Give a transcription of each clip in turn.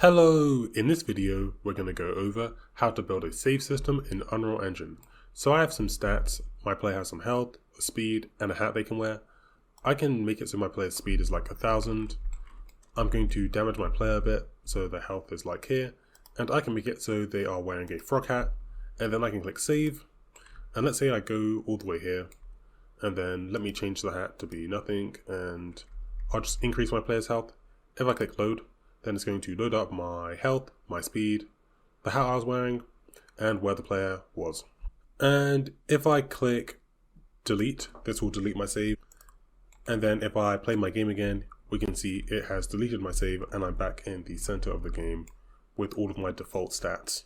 Hello! In this video, we're going to go over how to build a save system in Unreal Engine. So I have some stats, my player has some health, a speed, and a hat they can wear. I can make it so my player's speed is like 1000. I'm going to damage my player a bit, so their health is like here. And I can make it so they are wearing a frog hat, and then I can click save. And let's say I go all the way here, and then let me change the hat to be nothing, and I'll just increase my player's health. If I click load, then it's going to load up my health, my speed, the hat I was wearing, and where the player was. And if I click delete, this will delete my save. And then if I play my game again, we can see it has deleted my save and I'm back in the center of the game with all of my default stats.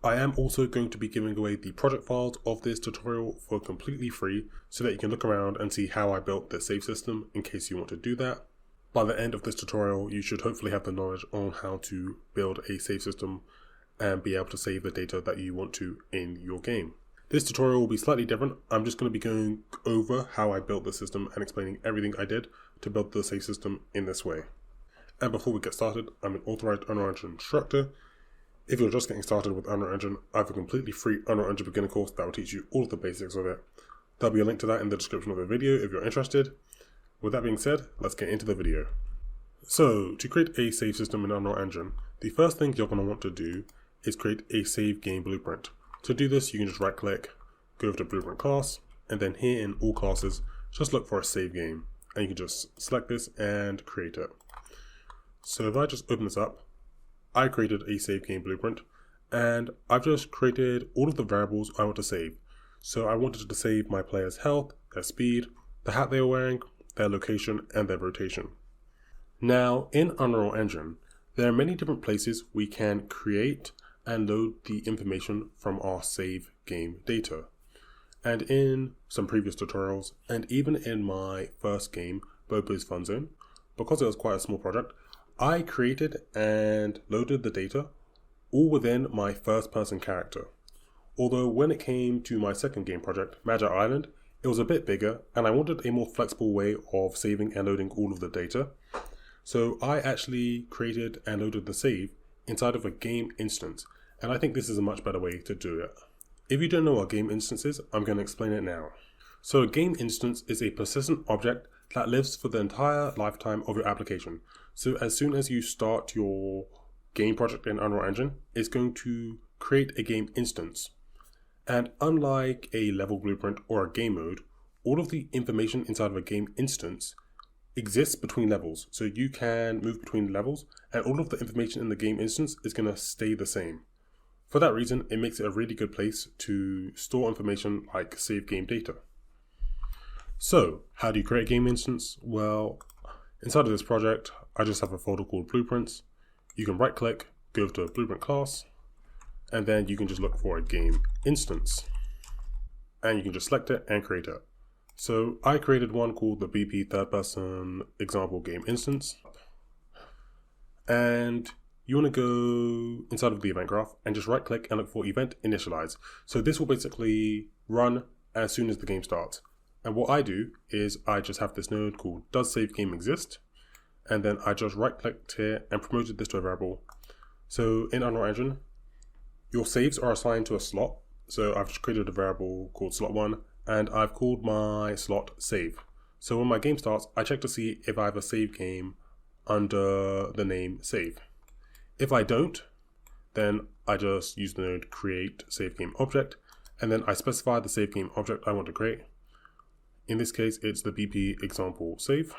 I am also going to be giving away the project files of this tutorial for completely free so that you can look around and see how I built the save system in case you want to do that. By the end of this tutorial, you should hopefully have the knowledge on how to build a save system and be able to save the data that you want to in your game. This tutorial will be slightly different. I'm just going to be going over how I built the system and explaining everything I did to build the save system in this way. And before we get started, I'm an authorized Unreal Engine instructor. If you're just getting started with Unreal Engine, I have a completely free Unreal Engine beginner course that will teach you all of the basics of it. There'll be a link to that in the description of the video if you're interested. With that being said, let's get into the video. So, to create a save system in Unreal Engine, the first thing you're going to want to do is create a save game blueprint. To do this, you can just right click, go over to blueprint class, and then here in all classes, just look for a save game. And you can just select this and create it. So if I just open this up, I created a save game blueprint, and I've just created all of the variables I want to save. So I wanted to save my player's health, their speed, the hat they were wearing, their location, and their rotation. Now, in Unreal Engine, there are many different places we can create and load the information from our save game data. And in some previous tutorials, and even in my first game, Bobo's Fun Zone, because it was quite a small project, I created and loaded the data all within my first person character. Although when it came to my second game project, Magi Island, it was a bit bigger and I wanted a more flexible way of saving and loading all of the data. So I actually created and loaded the save inside of a game instance, and I think this is a much better way to do it. If you don't know what game instance is, I'm going to explain it now. So a game instance is a persistent object that lives for the entire lifetime of your application. So as soon as you start your game project in Unreal Engine, it's going to create a game instance. And unlike a level blueprint or a game mode, all of the information inside of a game instance exists between levels. So you can move between levels and all of the information in the game instance is going to stay the same. For that reason, it makes it a really good place to store information like save game data. So how do you create a game instance? Well, inside of this project, I just have a folder called blueprints. You can right click, go to a blueprint class, and then you can just look for a game instance. And you can just select it and create it. So I created one called the BP third person example game instance. And you want to go inside of the event graph and just right click and look for event initialize. So this will basically run as soon as the game starts. And what I do is I just have this node called does save game exist? And then I just right clicked here and promoted this to a variable. So in Unreal Engine, your saves are assigned to a slot. So I've just created a variable called slot1 and I've called my slot save. So when my game starts, I check to see if I have a save game under the name save. If I don't, then I just use the node create save game object, and then I specify the save game object I want to create. In this case, it's the BP example save.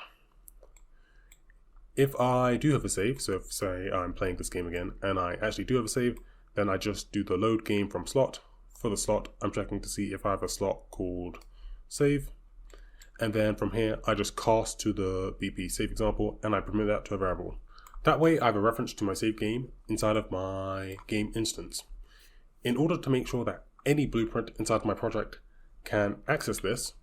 If I do have a save, so if say I'm playing this game again and I actually do have a save, then I just do the load game from slot. For the slot, I'm checking to see if I have a slot called save. And then from here, I just cast to the BP save example and I permit that to a variable. That way I have a reference to my save game inside of my game instance. In order to make sure that any blueprint inside my project can access this,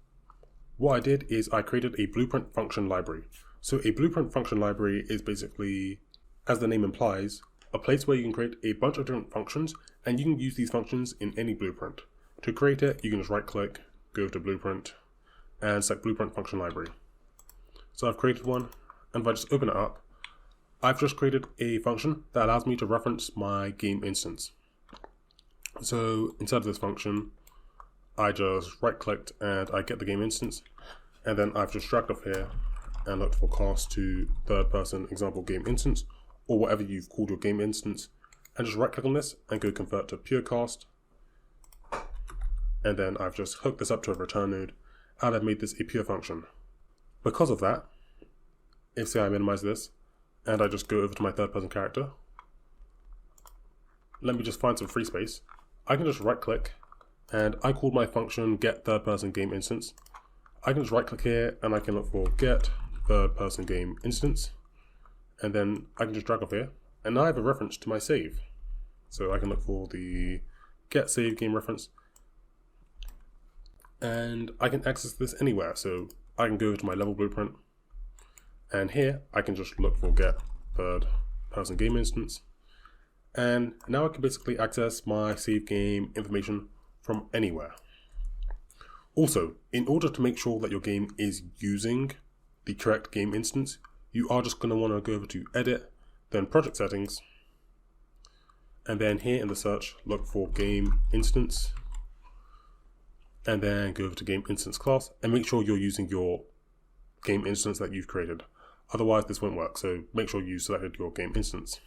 what I did is I created a blueprint function library. So a blueprint function library is basically, as the name implies, a place where you can create a bunch of different functions and you can use these functions in any blueprint. To create it, you can just right click, go to blueprint, and select blueprint function library. So I've created one, and if I just open it up, I've just created a function that allows me to reference my game instance. So inside of this function, I just right clicked and I get the game instance, and then I've just dragged off here and looked for cast to third person example game instance, or whatever you've called your game instance, and just right click on this and go convert to pure cast. And then I've just hooked this up to a return node and I've made this a pure function. Because of that, if say I minimize this and I just go over to my third person character, let me just find some free space. I can just right click and I called my function get third person game instance. I can just right click here and I can look for get third person game instance, and then I can just drag off here and now I have a reference to my save. So I can look for the get save game reference and I can access this anywhere. So I can go to my level blueprint and here I can just look for get third person game instance, and now I can basically access my save game information from anywhere. Also, in order to make sure that your game is using the correct game instance, you are just going to want to go over to edit, then project settings, and then here in the search look for game instance, and then go over to game instance class and make sure you're using your game instance that you've created. Otherwise this won't work, so make sure you selected your game instance.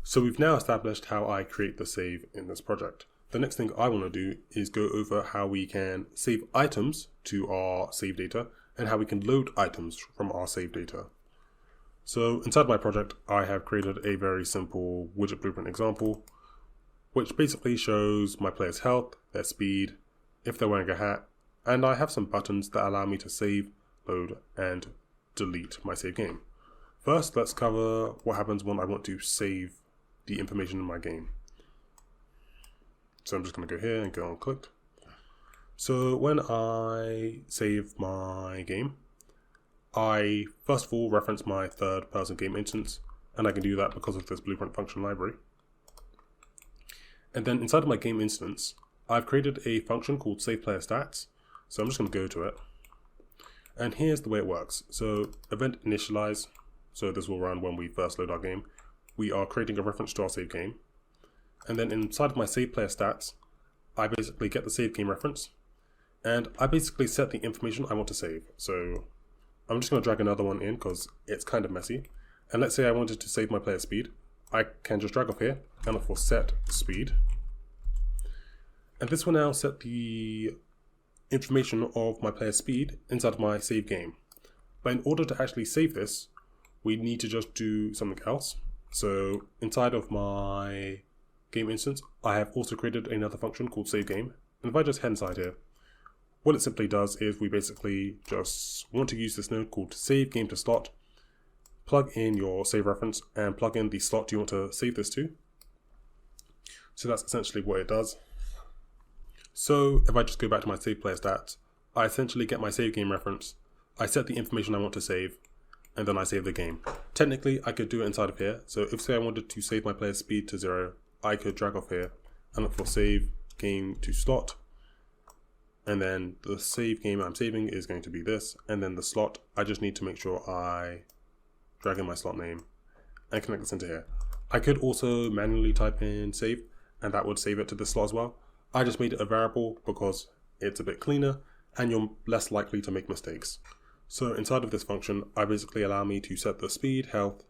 So we've now established how I create the save in this project. The next thing I want to do is go over how we can save items to our save data and how we can load items from our save data. So inside my project, I have created a very simple widget blueprint example, which basically shows my player's health, their speed, if they're wearing a hat, and I have some buttons that allow me to save, load, and delete my save game. First, let's cover what happens when I want to save the information in my game. So I'm just going to go here and go on clicked. So when I save my game, I first of all reference my third person game instance, and I can do that because of this blueprint function library. And then inside of my game instance, I've created a function called savePlayerStats. So I'm just going to go to it. And here's the way it works. So event initialize, so this will run when we first load our game. We are creating a reference to our save game. And then inside of my savePlayerStats, I basically get the save game reference. And I basically set the information I want to save. So I'm just going to drag another one in because it's kind of messy. And let's say I wanted to save my player speed. I can just drag off here and look for set speed. And this will now set the information of my player speed inside of my save game. But in order to actually save this, we need to just do something else. So inside of my game instance, I have also created another function called SaveGame. And if I just head inside here, what it simply does is we basically just want to use this node called SaveGame to slot, plug in your save reference, and plug in the slot you want to save this to. So that's essentially what it does. So if I just go back to my savePlayerStats, I essentially get my save game reference, I set the information I want to save, and then I save the game. Technically, I could do it inside of here. So if say I wanted to save my player's speed to 0, I could drag off here and look for save game to slot. And then the save game I'm saving is going to be this. And then the slot, I just need to make sure I drag in my slot name and connect this into here. I could also manually type in save, and that would save it to this slot as well. I just made it a variable because it's a bit cleaner and you're less likely to make mistakes. So inside of this function, I basically allow me to set the speed, health,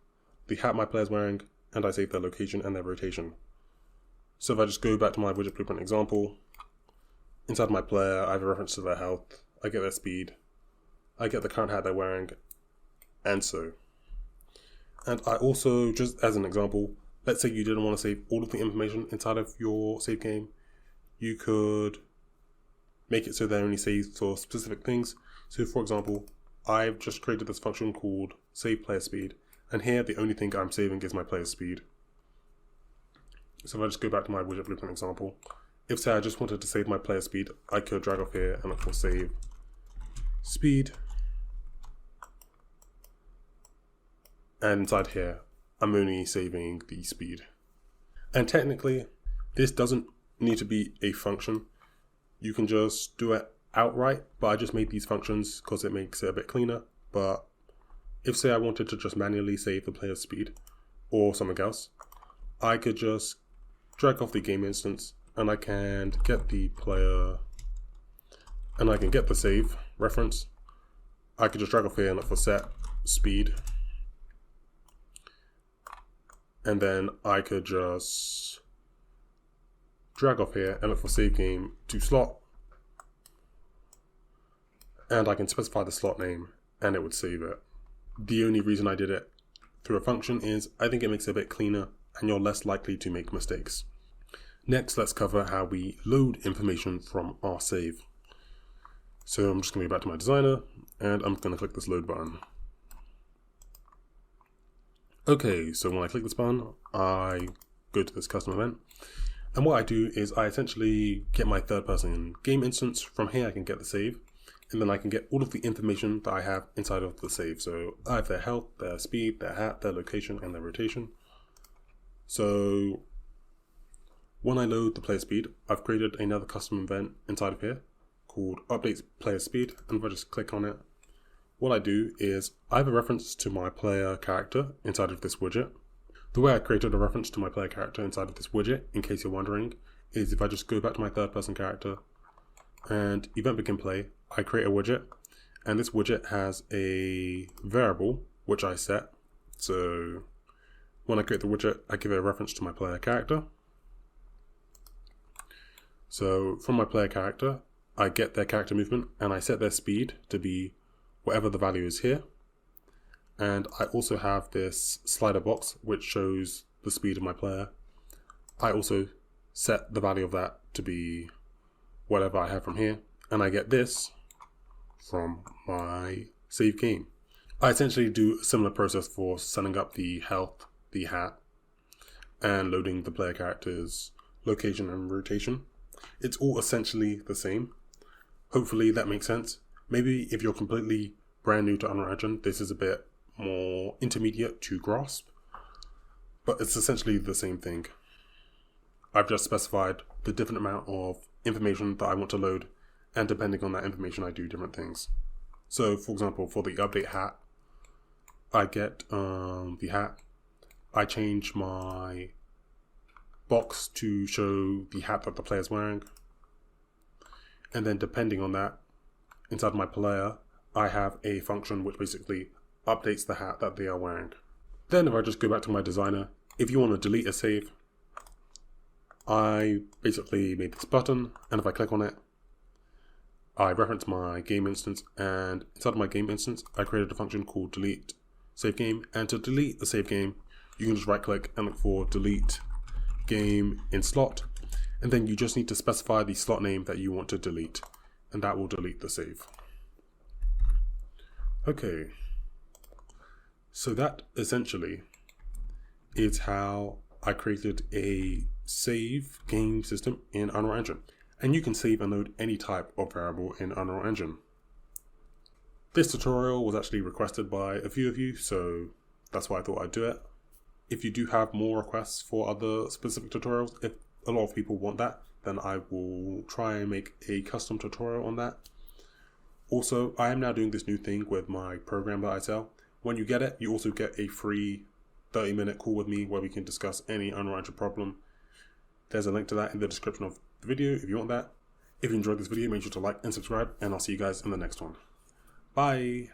the hat my player's wearing, and I save their location and their rotation. So if I just go back to my widget blueprint example, inside my player, I have a reference to their health, I get their speed, I get the current hat they're wearing, and so. And I also, just as an example, let's say you didn't want to save all of the information inside of your save game, you could make it so they're only saved for specific things. So for example, I've just created this function called savePlayerSpeed, and here the only thing I'm saving is my player's speed. So if I just go back to my widget blueprint example, if say I just wanted to save my player speed, I could drag off here and look for save speed. And inside here, I'm only saving the speed. And technically, this doesn't need to be a function. You can just do it outright, but I just made these functions because it makes it a bit cleaner. But if say I wanted to just manually save the player's speed, or something else, I could just drag off the game instance and I can get the player and I can get the save reference. I could just drag off here and look for set speed. And then I could just drag off here and look for save game to slot. And I can specify the slot name and it would save it. The only reason I did it through a function is I think it makes it a bit cleaner and you're less likely to make mistakes. Next, let's cover how we load information from our save. So I'm just going to go back to my designer and I'm going to click this load button. Okay, so when I click this button, I go to this custom event. And what I do is I essentially get my third person game instance. From here I can get the save. And then I can get all of the information that I have inside of the save. So I have their health, their speed, their hat, their location, and their rotation. So when I load the player speed, I've created another custom event inside of here called updates player speed. And if I just click on it, what I do is I have a reference to my player character inside of this widget. The way I created a reference to my player character inside of this widget, in case you're wondering, is if I just go back to my third person character and event begin play, I create a widget, and this widget has a variable which I set. So when I create the widget, I give it a reference to my player character. So from my player character, I get their character movement and I set their speed to be whatever the value is here. And I also have this slider box which shows the speed of my player. I also set the value of that to be whatever I have from here, and I get this from my save game. I essentially do a similar process for setting up the health, the hat, and loading the player character's location and rotation. It's all essentially the same. Hopefully that makes sense. Maybe if you're completely brand new to Unreal Engine, this is a bit more intermediate to grasp, but it's essentially the same thing. I've just specified the different amount of information that I want to load, and depending on that information I do different things. So for example, for the update hat, I get the hat, I change my box to show the hat that the player is wearing, and then depending on that, inside my player I have a function which basically updates the hat that they are wearing. Then if I just go back to my designer, if you want to delete a save, I basically made this button, and if I click on it, I reference my game instance, and inside my game instance, I created a function called delete save game. And to delete the save game, you can just right click and look for delete game in slot, and then you just need to specify the slot name that you want to delete, and that will delete the save. Okay, so that essentially is how I created a save game system in Unreal Engine. And you can save and load any type of variable in Unreal Engine. This tutorial was actually requested by a few of you, so that's why I thought I'd do it. If you do have more requests for other specific tutorials, if a lot of people want that, then I will try and make a custom tutorial on that. Also, I am now doing this new thing with my program that I sell. When you get it, you also get a free 30-minute call with me where we can discuss any Unreal Engine problem. There's a link to that in the description of the video if you want that. If you enjoyed this video, make sure to like and subscribe, and I'll see you guys in the next one. Bye!